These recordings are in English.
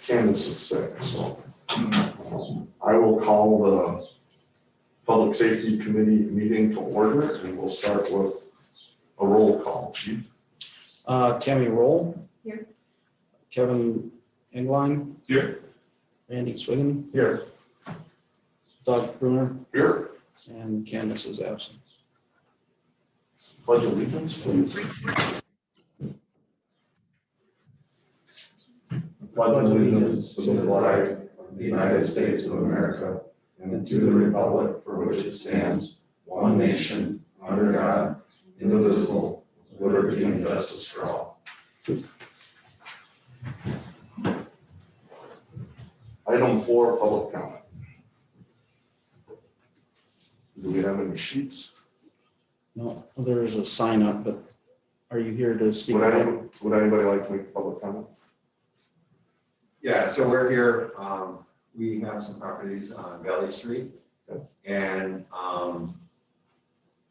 Candace is sick, so I will call the Public Safety Committee meeting to order, and we'll start with a roll call. Chief? Tammy Roll. Here. Kevin Engline. Here. Randy Swiggin. Here. Doug Bruner. Here. And Candace is absent. Pledge allegiance, please. Pledge allegiance to the flag of the United States of America and to the republic for which it stands, one nation, under God, indivisible, with liberty and justice for all. Item 4, public comment. Do we have any sheets? No, there is a sign up, but are you here to speak? Would anybody like to make public comment? Yeah, so we're here, we have some properties on Valley Street. And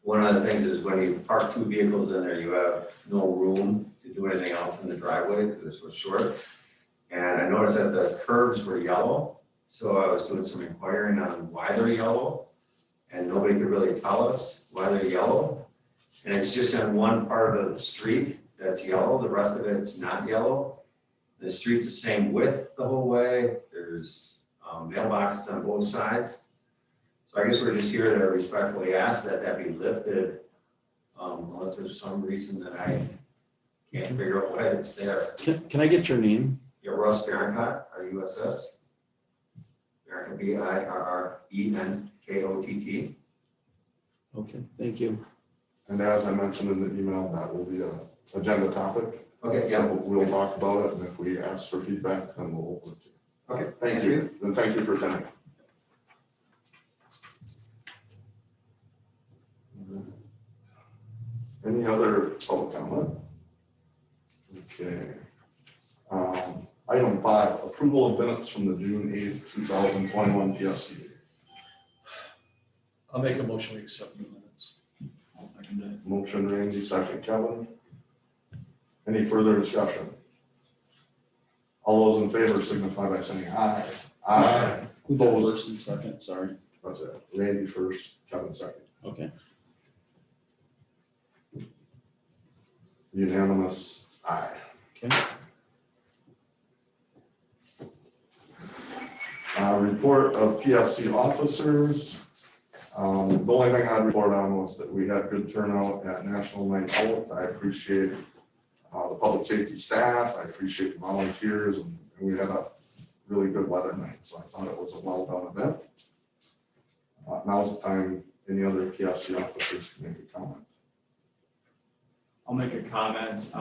one of the things is when you park two vehicles in there, you have no room to do anything else in the driveway because they're so short. And I noticed that the curbs were yellow, so I was doing some inquiring on why they're yellow. And nobody could really tell us why they're yellow. And it's just on one part of the street that's yellow, the rest of it's not yellow. The street's the same width the whole way. There's mailboxes on both sides. So I guess we're just here to respectfully ask that that be lifted, unless there's some reason that I can't figure out why it's there. Can I get your name? Yeah, Russ Barrenkott, R-U-S-S. Barrenkott, B-I-R-R-E-N-K-O-T-T. Okay, thank you. And as I mentioned in the email, that will be an agenda topic. Okay, So yeah. we'll talk about it, and if we ask for feedback, then we'll open it to you. Okay, Thank you, and thank you for attending. Any other public comment? Okay. Item 5, approval of minutes from the June 8th, 2021 PSC. I'll make a motion to accept the minutes. I'll second that. Motion Randy, second Kevin. Any further discussion? All those in favor signify by saying aye. Aye. Who did first and second? Sorry. That's it. Randy first, Kevin second. Okay. Unanimous, aye. Okay. Report of PFC officers. The only thing I'd report on was that we had good turnout at National Night Out. I appreciate the public safety staff. I appreciate the volunteers, and we had a really good weather night. So I thought it was a well-done event. Now's the time any other PFC officers can make a comment. I'll make a comment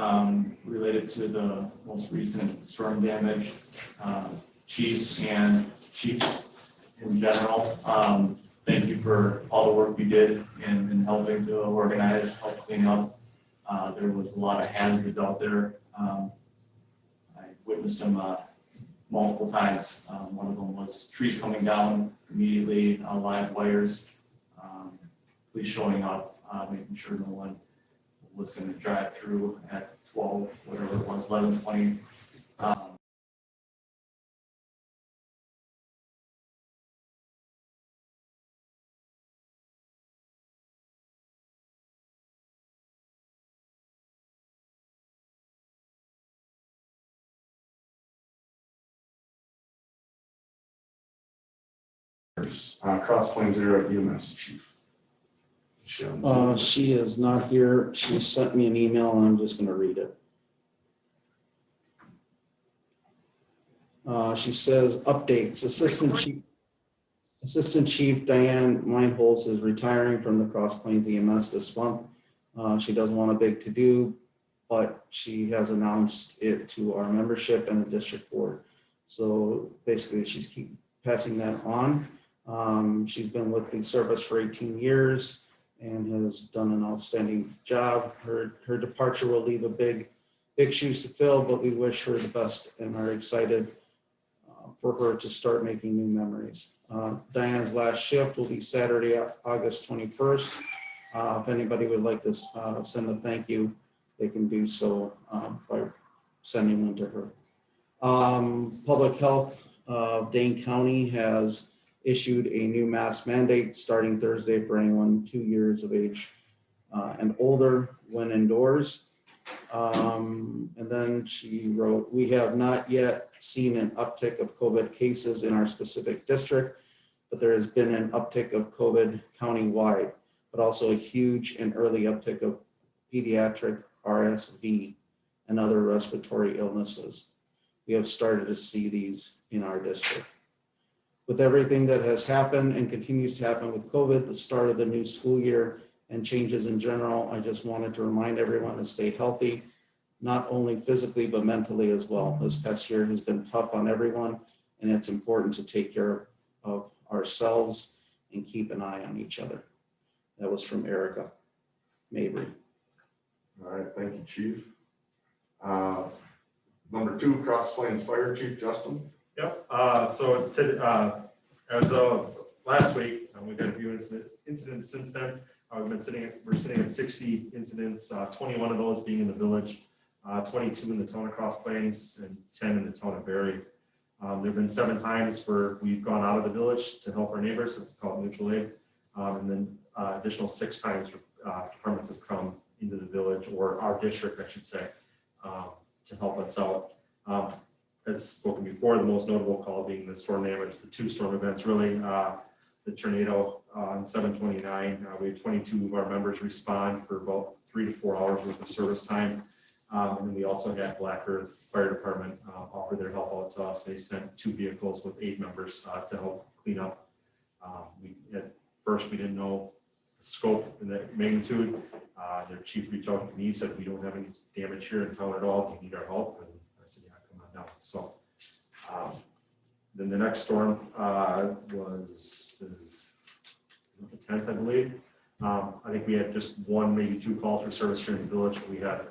related to the most recent storm damage. Chief and chiefs in general, thank you for all the work you did in helping to organize, help clean up. There was a lot of hazards out there. I witnessed them multiple times. One of them was trees coming down immediately, live wires, police showing up, making sure no one was going to drive through at 12, whatever it was, 11:20. Cross Plains Area EMS chief. She is not here. She sent me an email and I'm just going to read it. She says, updates, Assistant Chief Diane Meinholz is retiring from the Cross Plains EMS this month. She doesn't want a big to-do, but she has announced it to our membership and the district board. So basically she's keep passing that on. She's been with the service for 18 years and has done an outstanding job. Her departure will leave a big shoes to fill, but we wish her the best and are excited for her to start making new memories. Diane's last shift will be Saturday, August 21st. If anybody would like to send a thank you, they can do so by sending one to her. Public Health of Dane County has issued a new mask mandate starting Thursday for anyone 2 years of age and older when indoors. And then she wrote, we have not yet seen an uptick of COVID cases in our specific district, but there has been an uptick of COVID countywide, but also a huge and early uptick of pediatric RSV and other respiratory illnesses. We have started to see these in our district. With everything that has happened and continues to happen with COVID, the start of the new school year and changes in general, I just wanted to remind everyone to stay healthy, not only physically, but mentally as well. This past year has been tough on everyone, and it's important to take care of ourselves and keep an eye on each other. That was from Erica Mabry. All right, thank you, Chief. Number 2, Cross Plains Fire Chief Justin. Yep, as of last week, we've had a few incidents since then. We're sitting at 60 incidents, 21 of those being in the village, 22 in the town of Cross Plains, and 10 in the town of Berry. There've been 7 times where we've gone out of the village to help our neighbors, it's called mutual aid, and then additional 6 times departments have come into the village, or our district, I should say, to help us out. As spoken before, the most notable call being the storm damage, the 2 storm events, really, the tornado on 7/29. We had 22 of our members respond for about 3 to 4 hours worth of service time. And then we also had Black Earth Fire Department offer their help out to us. They sent 2 vehicles with 8 members to help clean up. At first, we didn't know the scope and the magnitude. Their chief reached out to me, said, we don't have any damage here in town at all. Do you need our help? And I said, yeah, come on down. So then the next storm was the 10th, I believe. I think we had just 1, maybe 2 calls for service here in the village. We had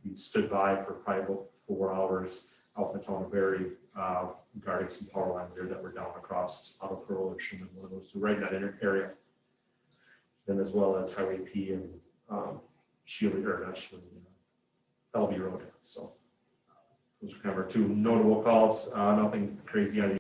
we stood by for probably about 4 hours out in the town of Berry, guarding some power lines there that were down across Auto Pearl or Schumann, one of those 2, right in that area. Then as well as Highway P and Bellevue Road. So those are kind of our 2 notable calls. Nothing crazy out of the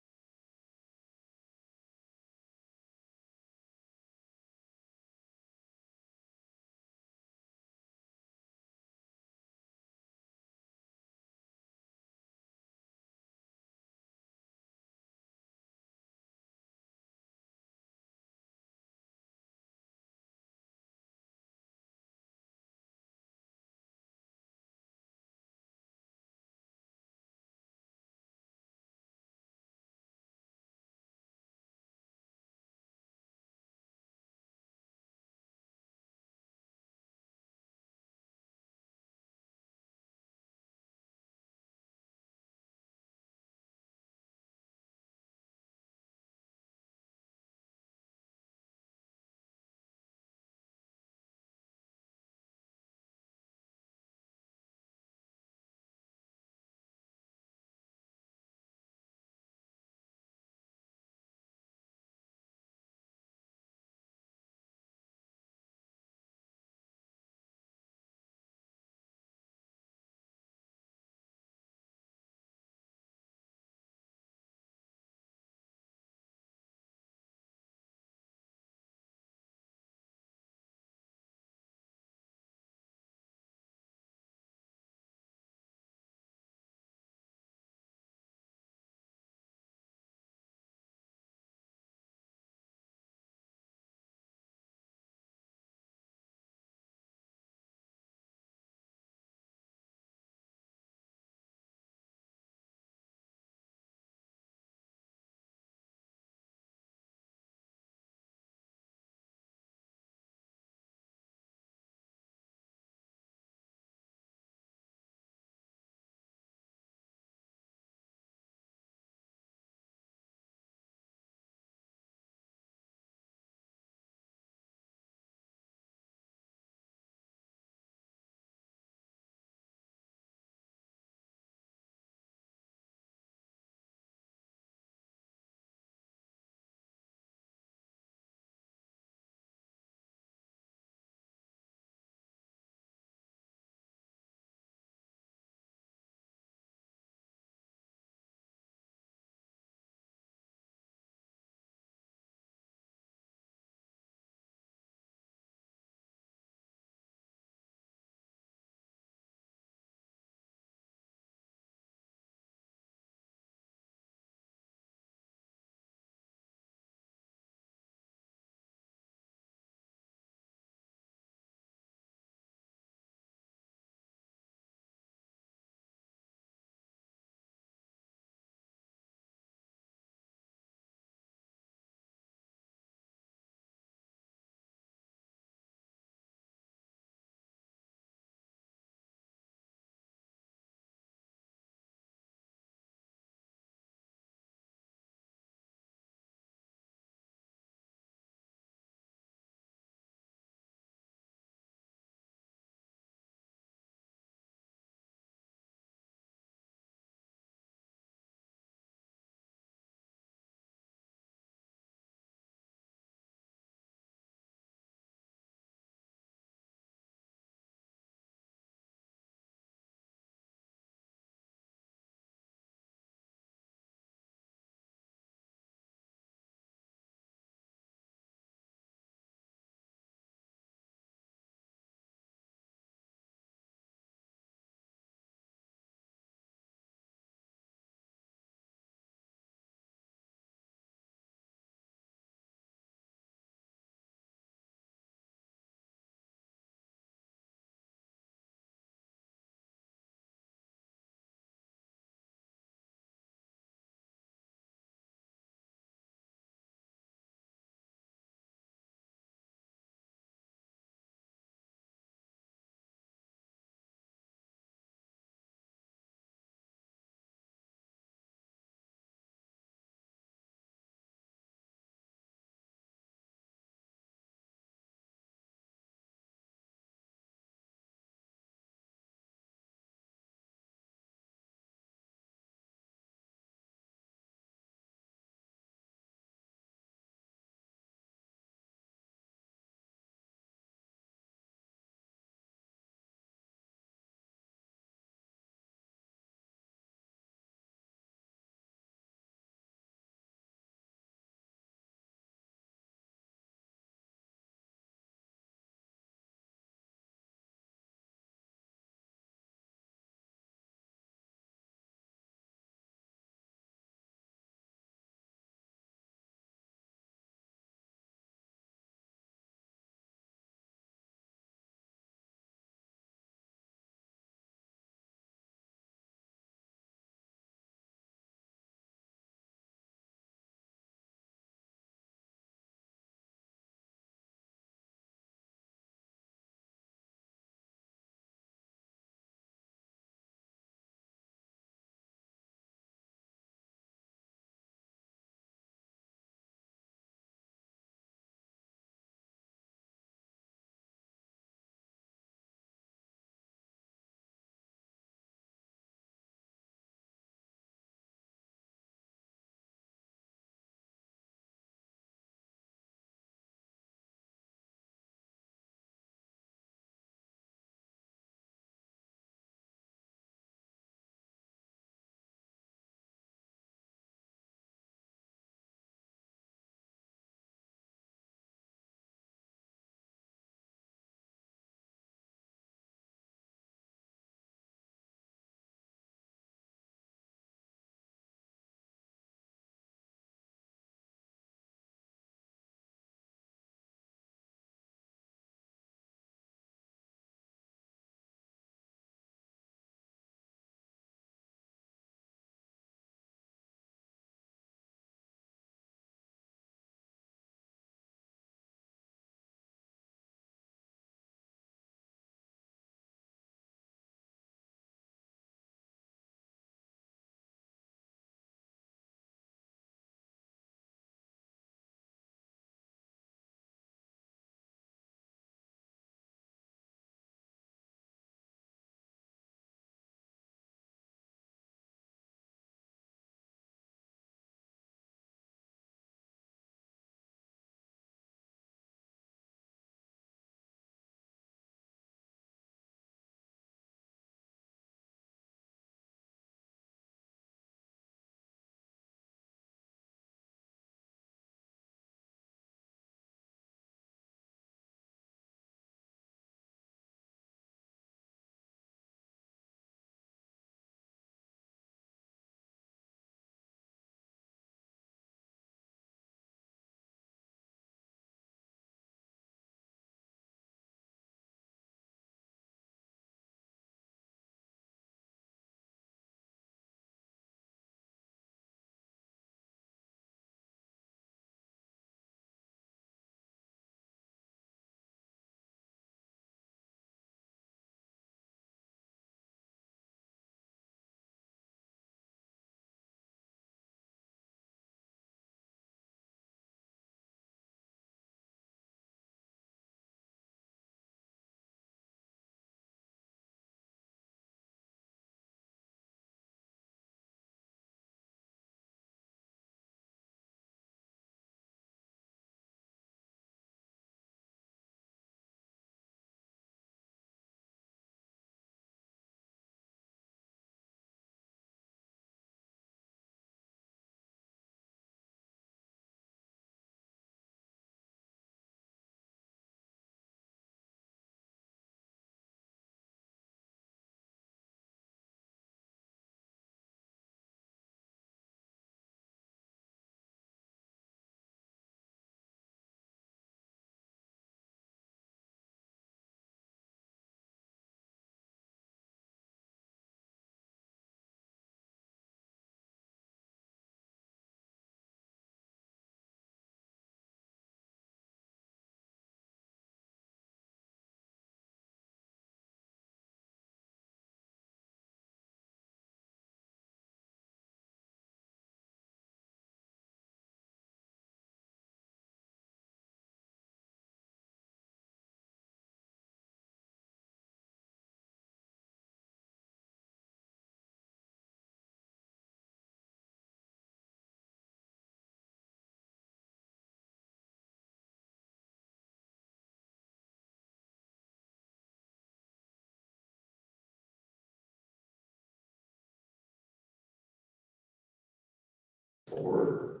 or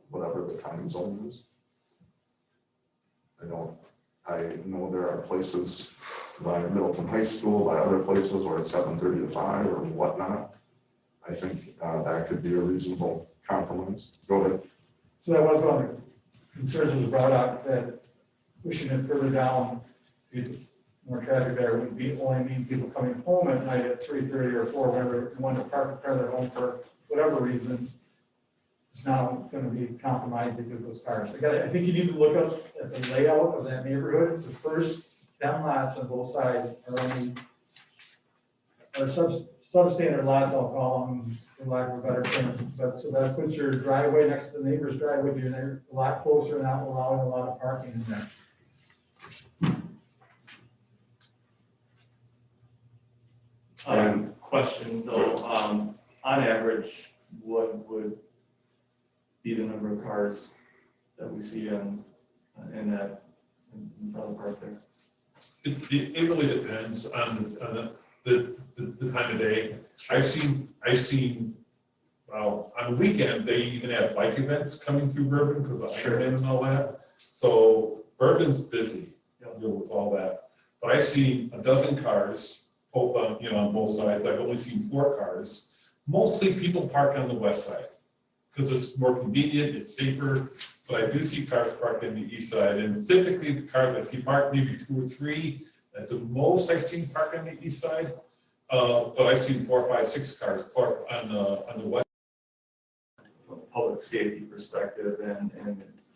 whatever the time zone is. I know there are places by Middleton High School, by other places where it's 7:30 to 5 or whatnot. I think that could be a reasonable compromise. Go ahead. So that was one of the concerns that was brought up, that pushing it further down, more traffic there would be only mean people coming home at night at 3:30 or 4, whenever they want to park in front of their home for whatever reason. It's now going to be compromised because of those cars. I think you need to look up at the layout of that neighborhood. The first 10 lots on both sides are only, are substandard lots, I'll call them, for lack of a better term. But so that puts your driveway next to the neighbor's driveway to your neighbor a lot closer and not allowing a lot of parking in there. Question though, on average, what would be the number of cars that we see in front of the park there? It really depends on the time of day. I've seen, well, on the weekend, they even have bike events coming through Bourbon because of Ironman and all that. So Bourbon's busy, with all that. But I've seen a dozen cars, both on, on both sides. I've only seen 4 cars. Mostly people park on the west side because it's more convenient, it's safer. But I do see cars parked on the east side, and typically the cars I see parked, maybe 2 or 3. At the most, I've seen parked on the east side. But I've seen 4, 5, 6 cars parked on the west. From a public safety perspective and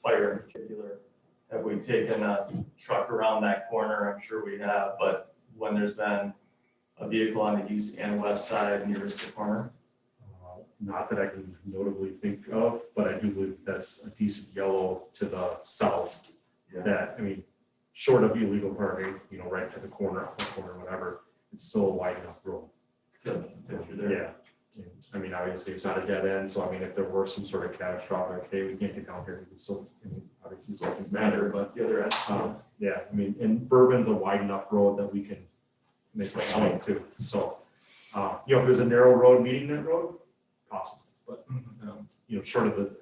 fire in particular, have we taken a truck around that corner? I'm sure we have, but when there's been a vehicle on the east and west side nearest the corner? Not that I can notably think of, but I do believe that's a decent yellow to the south. That, I mean, short of illegal parking, right to the corner, whatever, it's still a wide enough road. Yeah. And, I mean, obviously it's not a dead end, so I mean, if there were some sort of catastrophic, hey, we can't get down here, we can still, obviously some things matter, but The other end. yeah, I mean, and Bourbon's a wide enough road that we can make a swing too. So, if there's a narrow road meeting that road, possible, but, short of the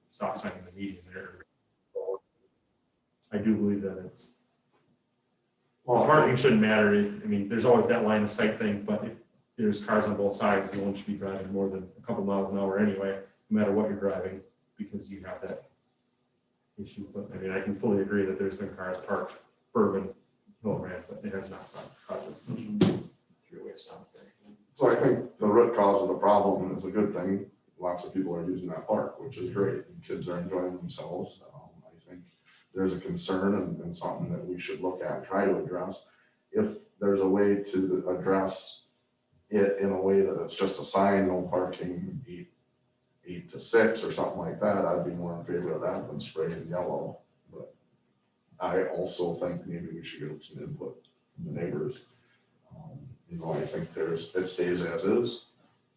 stop sign in the median there. I do believe that it's, parking shouldn't matter. I mean, there's always that line of sight thing, but if there's cars on both sides, you won't be driving more than a couple miles an hour anyway, no matter what you're driving, because you have that issue. But I mean, I can fully agree that there's been cars parked Bourbon, Hill Ranch, but it has not caused this three-way stop there. So I think the root cause of the problem is a good thing. Lots of people are using that park, which is great. Kids are enjoying themselves. I think there's a concern and something that we should look at and try to address. If there's a way to address it in a way that it's just a sign, no parking, 8 to 6 or something like that, I'd be more in favor of that than spraying yellow. But I also think maybe we should get some input from the neighbors. I think it stays as is.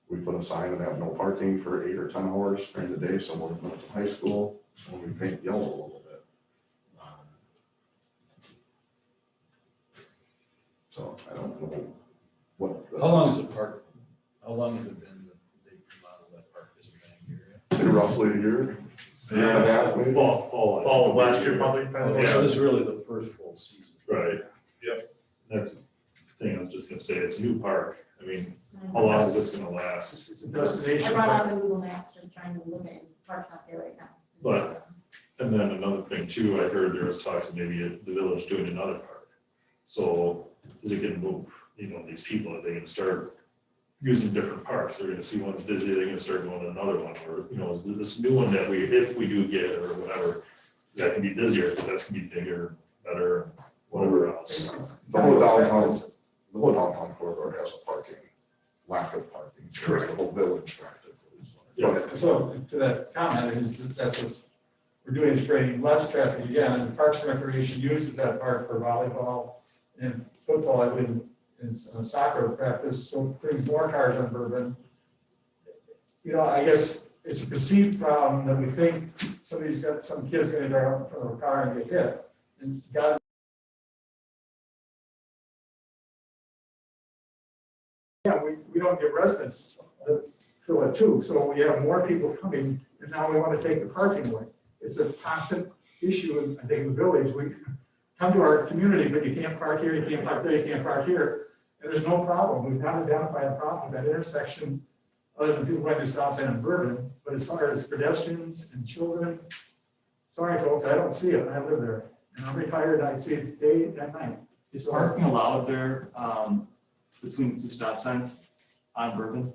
We put a sign and have no parking for 8 or 10 hours during the day somewhere in Middleton High School, and we paint yellow a little bit. So I don't know what. How long has it been that they remodeled that park? Has it been a year yet? Roughly a year. Year and a half, maybe. Fall of last year, probably. Oh, so this is really the first full season. Right, yep. That's the thing I was just gonna say, it's a new park. I mean, how long is this gonna last? It's a destination. I brought out the Google Maps, just trying to look at parks out there right now. But- And then another thing too, I heard there was talks of maybe the village doing another park. So is it gonna move, these people, are they gonna start using different parks? They're gonna see one's busy, they're gonna start going to another one, or, is this new one that if we do get or whatever, that can be busier, that's gonna be bigger, better, whatever else. The whole downtown corridor has a lack of parking. Sure. The whole village practically. Go ahead. So to that comment, that's what we're doing, is creating less traffic again, and the Parks and Recreation uses that park for volleyball and football, I believe, in soccer practice, so it brings more cars on Bourbon. I guess it's a perceived problem that we think some kids gonna drive up in front of a car and get hit. And God, we don't get residents fill it too. So we have more people coming, and now we want to take the parking away. It's a constant issue, in I think, in the village. We come to our community, but you can't park here, you can't park there, you can't park here. And there's no problem. We've not identified a problem at that intersection, other than people running stop sign in Bourbon. But as far as pedestrians and children, sorry, folks, I don't see it. I live there. And I'm retired, I see it day and night. Is parking allowed there, between the two stop signs on Bourbon?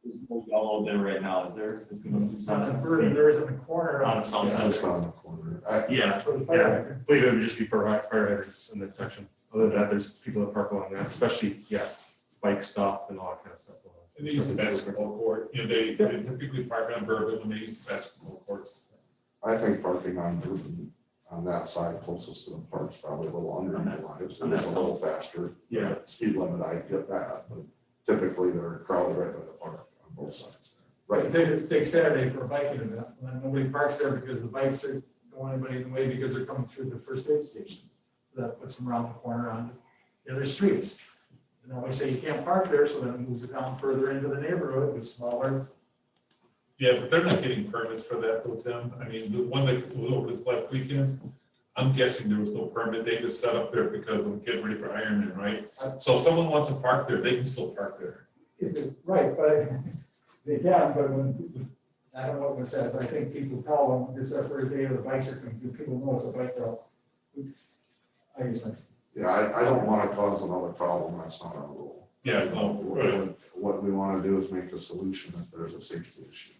There's no yellow there right now, is there? Between those two stop On signs? Bourbon, there is in the corner. On the south side. Just on the corner. Yeah, For the Yeah, fire. I believe it would just be for fire hydrants in that section. Other than that, there's people that park along that, especially, bike stuff and all that kind of stuff. And they use the basketball court, they typically park on Bourbon when they use the basketball courts. I think parking on Bourbon, on that side closest to the park's probably a little underutilized. on that It's a little faster. Yeah. Speed limit, I get that, but typically they're crowded right by the park on both sides. Right. Take Saturday for a biking event, and nobody parks there because the bikes are, don't want anybody in the way because they're coming through the first aid station. That puts them around the corner on the other streets. And then we say you can't park there, so then it moves it down further into the neighborhood with smaller. Yeah, but they're not getting permits for that though, Tim. I mean, the one that was over this last weekend, I'm guessing there was no permit. They just set up there because I'm getting ready for Ironman, right? So if someone wants to park there, they can still park there. Right, but they can, but when, I don't know what was said, but I think people tell them it's their first day of the bikes are coming, people know it's a bike route. I guess I. Yeah, I don't want to cause another problem. That's not our rule. Yeah, no, right. What we want to do is make a solution if there's a safety issue.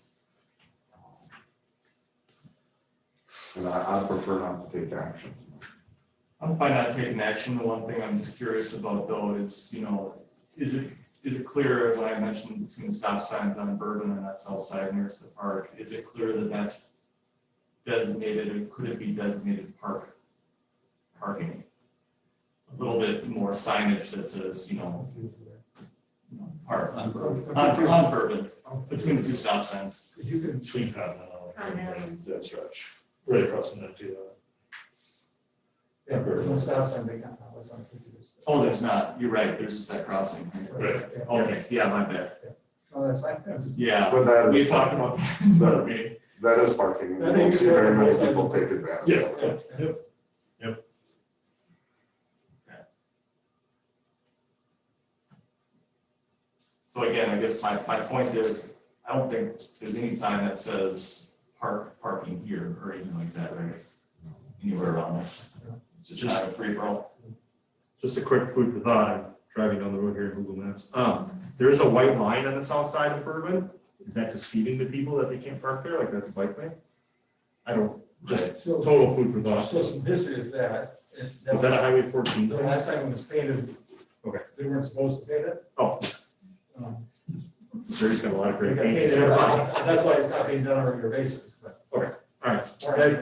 And I prefer not to take action. I'm fine not taking action. The one thing I'm just curious about though is, is it clear when I mentioned between the stop signs on Bourbon and that south side nearest the park, is it clear that that's designated, or could it be designated parking? A little bit more signage that says, park on Bourbon, between the two stop signs. You can, Between Continental Continental. and that stretch, right across from that too. yeah, there's no stop sign, they can't. Oh, there's not, you're right, there's just that crossing. Right. Okay, yeah, my bad. No, that's fine. I'm just- Yeah, But that we is, talked about that. meeting. that is parking. I You think don't it's see very many fair. people take advantage of it. Yeah. So again, I guess my point is, I don't think there's any sign that says parking here or anything like that, right? Anywhere around there. It's just not a free for all. Just a quick food for thought, I'm driving down the road here in Google Maps. There is a white line on the south side of Bourbon. Is that deceiving the people that they can't park there, like that's a bike lane? I don't, just So, total food for just thought. some history of that. Is that a Highway 14? The last time it was painted. Okay. They weren't supposed to paint it. Oh, Um, Jerry's got a lot of they great got paint. painted every- That's why it's not being done on a regular basis, but. Okay, all right.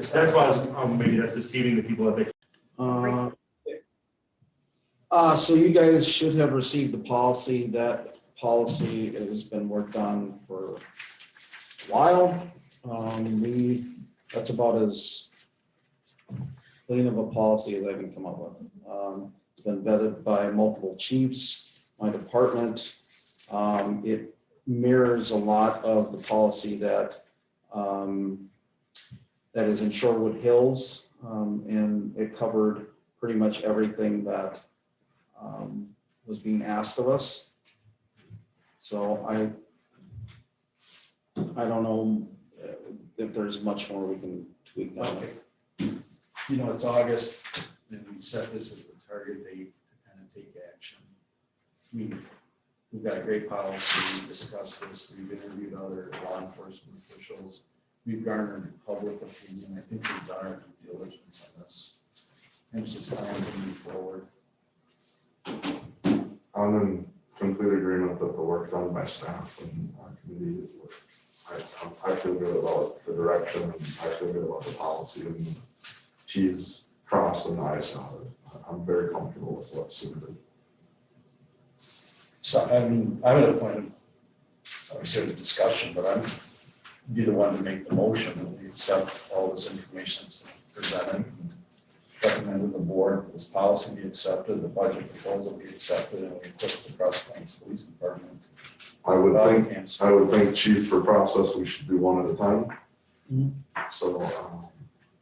That's why I was, maybe that's deceiving the people that they. So you guys should have received the policy. That policy has been worked on for a while. That's about as clean of a policy as I can come up with. It's been vetted by multiple chiefs, my department. It mirrors a lot of the policy that is in Shorewood Hills, and it covered pretty much everything that was being asked of us. So I don't know if there's much more we can tweak on it. It's August, and we set this as the target date to kind of take action. We've got a great policy, we discussed this, we've interviewed other law enforcement officials. We've garnered public opinion, I think we've done our due diligence on this. And it's just time to move forward. I'm in complete agreement that the work done by staff and our committee, I feel good about the direction, and I feel good about the policy and the T's crossed and the I's dotted. I'm very comfortable with what's submitted. So I'm at a point of, obviously, the discussion, but I'm be the one to make the motion, and we accept all this information presented. recommended the board this policy be accepted, the budget proposal be accepted, and we equip the Cross Plains Police Department. I would body think, cams. I would think, chief, for process, we should do one at a time. Mhm. So,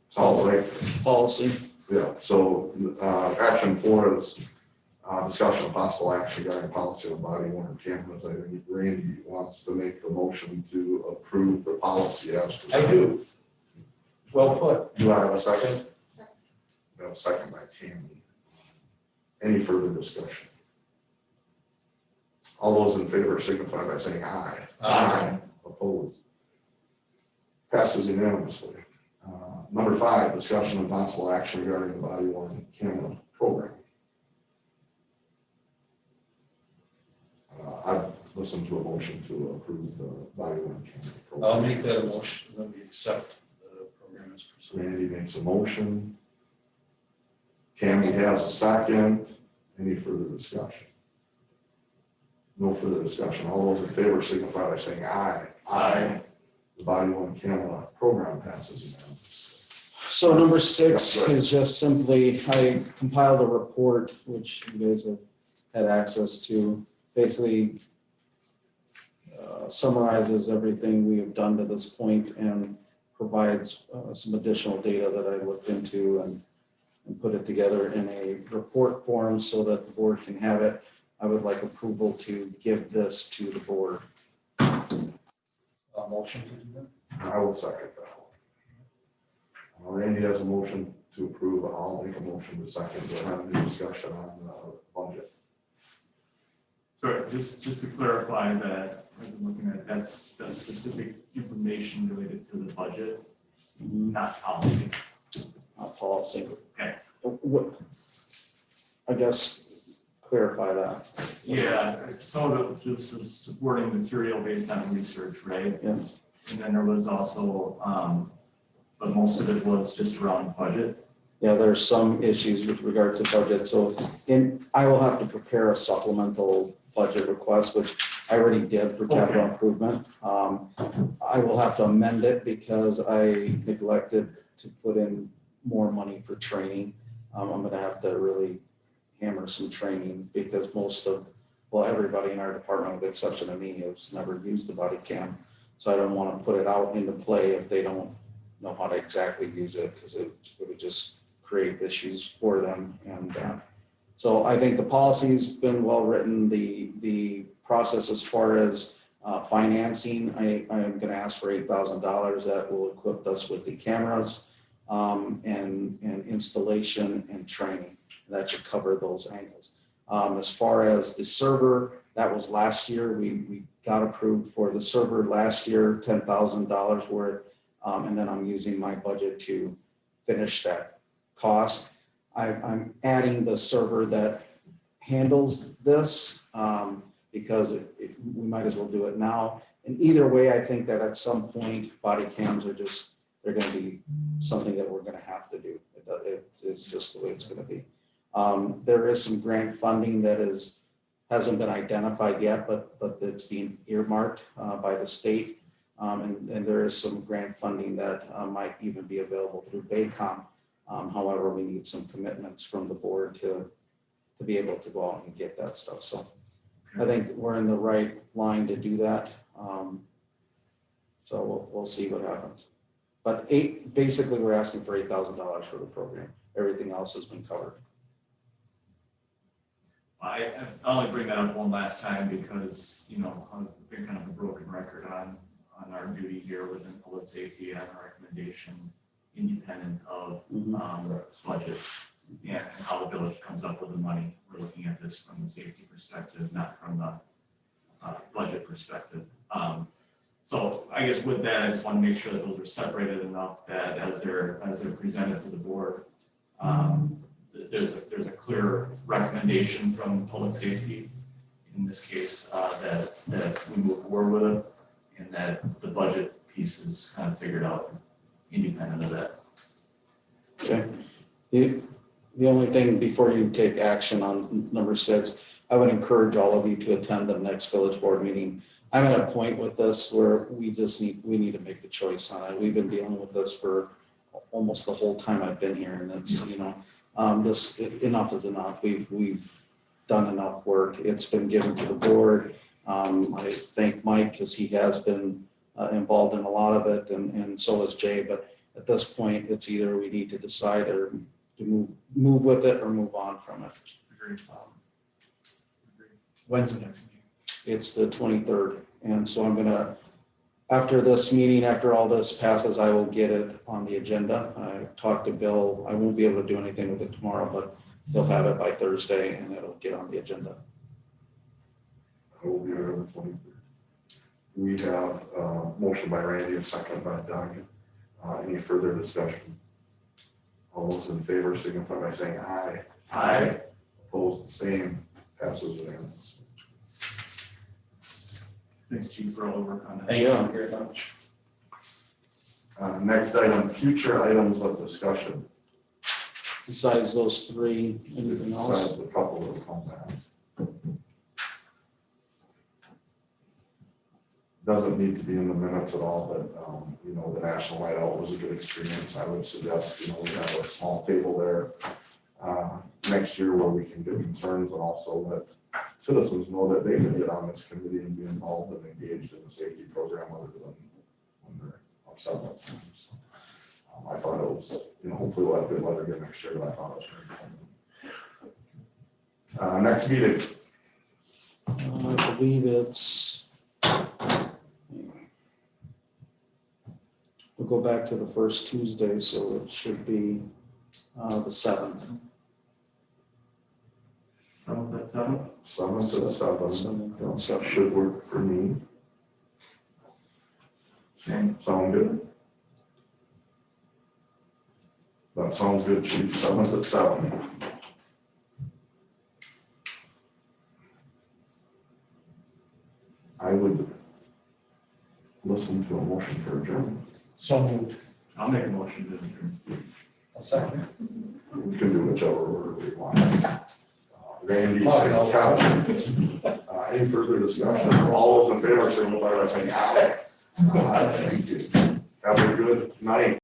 sounds like, Policy. yeah, so, action 4 is, discussion of possible action regarding policy on body worn cameras. I think Randy wants to make the motion to approve the policy as. I do. Well put. Do I have a second? Second. We have a second by Tammy. Any further discussion? All those in favor signify by saying aye. Aye. Opposed? Passes unanimously. Number 5, discussion of possible action regarding the body worn camera program. I've listened to a motion to approve the body worn camera program. I'll make that a motion that we accept the program as presented. Randy makes a motion. Tammy has a second. Any further discussion? No further discussion. All those in favor signify by saying aye. Aye. The body worn camera program passes unanimously. So number 6 is just simply, I compiled a report, which you guys have had access to, basically summarizes everything we have done to this point and provides some additional data that I looked into and put it together in a report form so that the board can have it. I would like approval to give this to the board. Motion to do that? I will second that one. Randy has a motion to approve. I'll make a motion to second. We'll have a discussion on the budget. So just to clarify that, as I'm looking at, that's specific information related to the budget, not policy. Policy. Okay. What, I guess, clarify that. Yeah, some of it was just supporting material based on research, right? Yeah. And then there was also, but most of it was just around budget. Yeah, there's some issues with regard to budget, so I will have to prepare a supplemental budget request, which I already did for capital improvement. I will have to amend it because I neglected to put in more money for training. I'm gonna have to really hammer some training because everybody in our department, with the exception of me, has never used the body cam. So I don't want to put it out into play if they don't know how to exactly use it, because it would just create issues for them. And so I think the policy's been well written. The process as far as financing, I am going to ask for $8,000 that will equip us with the cameras and installation and training. That should cover those angles. As far as the server, that was last year. We got approved for the server last year, $10,000 worth. And then I'm using my budget to finish that cost. I'm adding the server that handles this because we might as well do it now. And either way, I think that at some point, body cams are they're going to be something that we're going to have to do. It's just the way it's going to be. There is some grant funding that hasn't been identified yet, but it's being earmarked by the state. And there is some grant funding that might even be available through Baycom. However, we need some commitments from the board to be able to go out and get that stuff. So I think we're in the right line to do that. So we'll see what happens. But basically we're asking for $8,000 for the program. Everything else has been covered. I only bring that up one last time because, I've been kind of a broken record on our duty here within public safety and our recommendation independent of budget and how the village comes up with the money. We're looking at this from the safety perspective, not from the budget perspective. So I guess with that, I just want to make sure that those are separated enough that as they're presented to the board, there's a clear recommendation from public safety in this case that we move forward with it, and that the budget piece is kind of figured out independent of that. Okay. The only thing before you take action on number 6, I would encourage all of you to attend the next village board meeting. I'm at a point with this where we need to make a choice on it. We've been dealing with this for almost the whole time I've been here, and it's This, enough is enough. We've done enough work. It's been given to the board. I thank Mike because he has been involved in a lot of it, and so has Jay. But at this point, it's either we need to decide or to move with it or move on from it. Agreed. When's the next meeting? It's the 23rd, and so I'm gonna, after this meeting, after all this passes, I will get it on the agenda. I talked to Bill. I won't be able to do anything with it tomorrow, but he'll have it by Thursday and it'll get on the agenda. I will be there on the 23rd. We have a motion by Randy, a second by Doug. Any further discussion? All those in favor signify by saying aye. Aye. Opposed, the same, passes unanimously. Thanks, Chief, for all the work on that. Thank you very much. Next item, future items of discussion, Besides those three, anything else? besides the couple that will come back. Doesn't need to be in the minutes at all, but, you know, the National Night Out was a good experience. I would suggest, you know, we have a small table there next year where we can get concerns and also let citizens know that they can get on this committee and be involved and engaged in the safety program other than when they're upset about something. So, I thought it was, you know, hopefully we'll have good weather again next year, but I thought it was very good. Next meeting, I believe it's, we'll go back to the first Tuesday, so it should be the 7th. 7th at 7? 7th at 7. 7th at 7. Should work for me. Same. Sound good? That sounds good, Chief. 7th at 7. I would listen to a motion for adjournment. So moved. I'll make a motion to adjourn. A second. We can do whichever order we want. Randy, Oh, no. Calvin, any further discussion? All those in favor, signify by saying aye. Aye. Thank you. Have a good night.